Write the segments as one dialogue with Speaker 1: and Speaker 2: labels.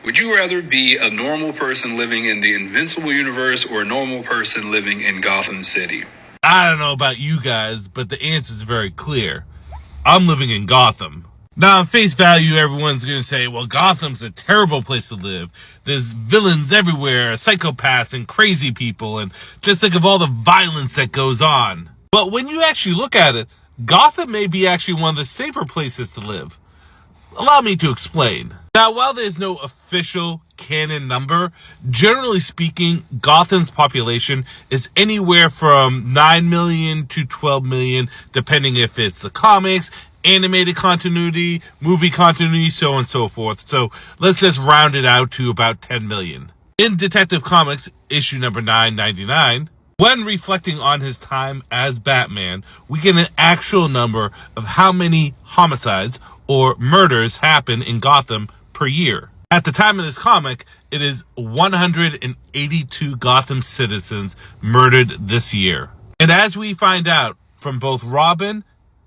Speaker 1: Would you rather be a normal person living in the Invincible universe or a normal person living in Gotham City?
Speaker 2: I don't know about you guys, but the answer is very clear. I'm living in Gotham. Now, on face value, everyone's going to say, well, Gotham's a terrible place to live. There's villains everywhere, psychopaths and crazy people, and just think of all the violence that goes on. But when you actually look at it, Gotham may be actually one of the safer places to live. Allow me to explain. Now, while there's no official canon number, generally speaking, Gotham's population is anywhere from 9 million to 12 million, depending if it's the comics, animated continuity, movie continuity, so on and so forth. So let's just round it out to about 10 million. In Detective Comics, issue number 999, when reflecting on his time as Batman, we get an actual number of how many homicides or murders happen in Gotham per year. At the time of this comic, it is 182 Gotham citizens murdered this year. And as we find out from both Robin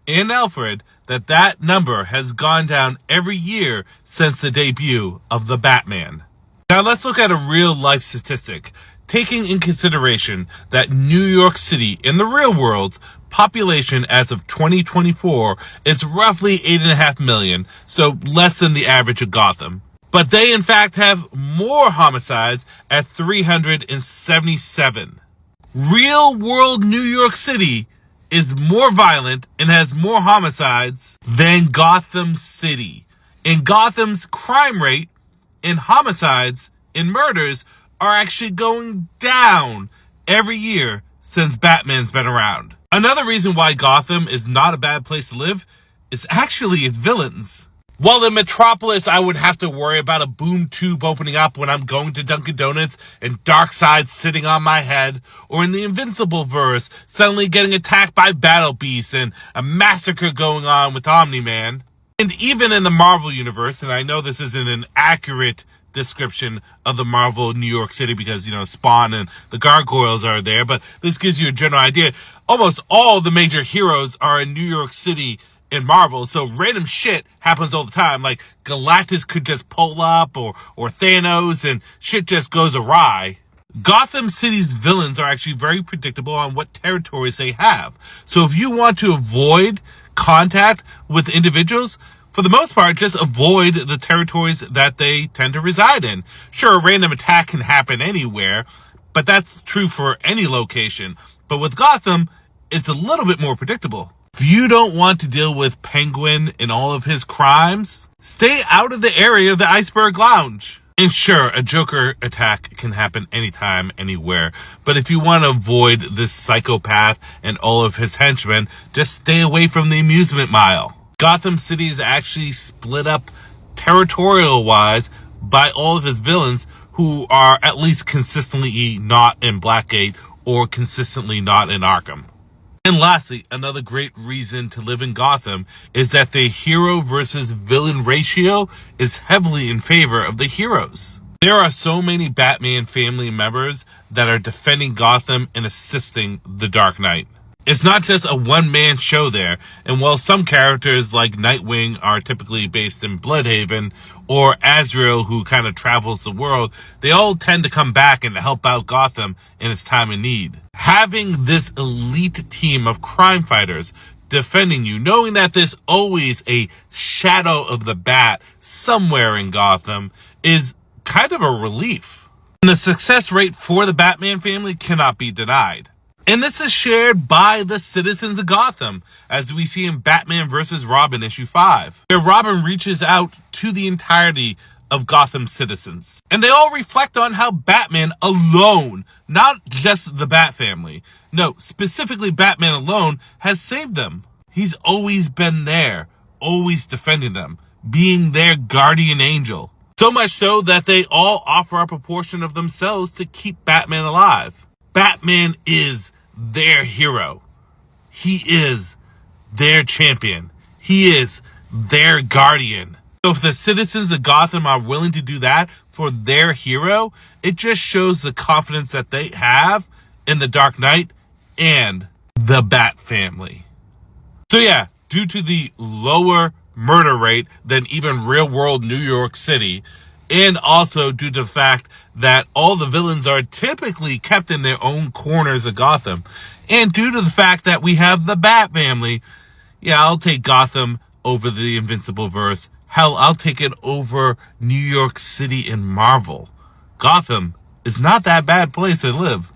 Speaker 2: and Alfred, that number has gone down every year since the debut of the Batman. Now let's look at a real life statistic. Taking in consideration that New York City, in the real world's population as of 2024, is roughly 8.5 million, so less than the average of Gotham. But they, in fact, have more homicides at 377. Real world New York City is more violent and has more homicides than Gotham City. And Gotham's crime rate in homicides and murders are actually going down every year since Batman's been around. Another reason why Gotham is not a bad place to live is actually its villains. While in Metropolis, I would have to worry about a boom tube opening up when I'm going to Dunkin' Donuts and Darkseid sitting on my head, or in the Invincible verse, suddenly getting attacked by Battle Beasts and a massacre going on with Omni-Man. And even in the Marvel universe, and I know this isn't an accurate description of the Marvel New York City because, Spawn and the Gargoyles are there, but this gives you a general idea. Almost all the major heroes are in New York City in Marvel, so random shit happens all the time. Like Galactus could just pull up, or Thanos, and shit just goes awry. Gotham City's villains are actually very predictable on what territories they have. So if you want to avoid contact with individuals, for the most part, just avoid the territories that they tend to reside in. Sure, a random attack can happen anywhere, but that's true for any location. But with Gotham, it's a little bit more predictable. If you don't want to deal with Penguin and all of his crimes, stay out of the area of the Iceberg Lounge. And sure, a Joker attack can happen anytime, anywhere. But if you want to avoid this psychopath and all of his henchmen, just stay away from the amusement mile. Gotham City is actually split up territorial-wise by all of his villains who are at least consistently not in Blackgate or consistently not in Arkham. And lastly, another great reason to live in Gotham is that the hero versus villain ratio is heavily in favor of the heroes. There are so many Batman family members that are defending Gotham and assisting the Dark Knight. It's not just a one-man show there, and while some characters like Nightwing are typically based in Bloodhaven, or Azrael who kind of travels the world, they all tend to come back and help out Gotham in its time of need. Having this elite team of crime fighters defending you, knowing that there's always a shadow of the bat somewhere in Gotham, is kind of a relief. And the success rate for the Batman family cannot be denied. And this is shared by the citizens of Gotham, as we see in Batman vs. Robin issue 5, where Robin reaches out to the entirety of Gotham citizens. And they all reflect on how Batman alone, not just the Bat family, no, specifically Batman alone, has saved them. He's always been there, always defending them, being their guardian angel. So much so that they all offer up a portion of themselves to keep Batman alive. Batman is their hero. He is their champion. He is their guardian. So if the citizens of Gotham are willing to do that for their hero, it just shows the confidence that they have in the Dark Knight and the Bat family. So yeah, due to the lower murder rate than even real world New York City, And also due to the fact that all the villains are typically kept in their own corners of Gotham. And due to the fact that we have the Bat family, yeah, I'll take Gotham over the Invincible verse. Hell, I'll take it over New York City and Marvel. Gotham is not that bad place to live.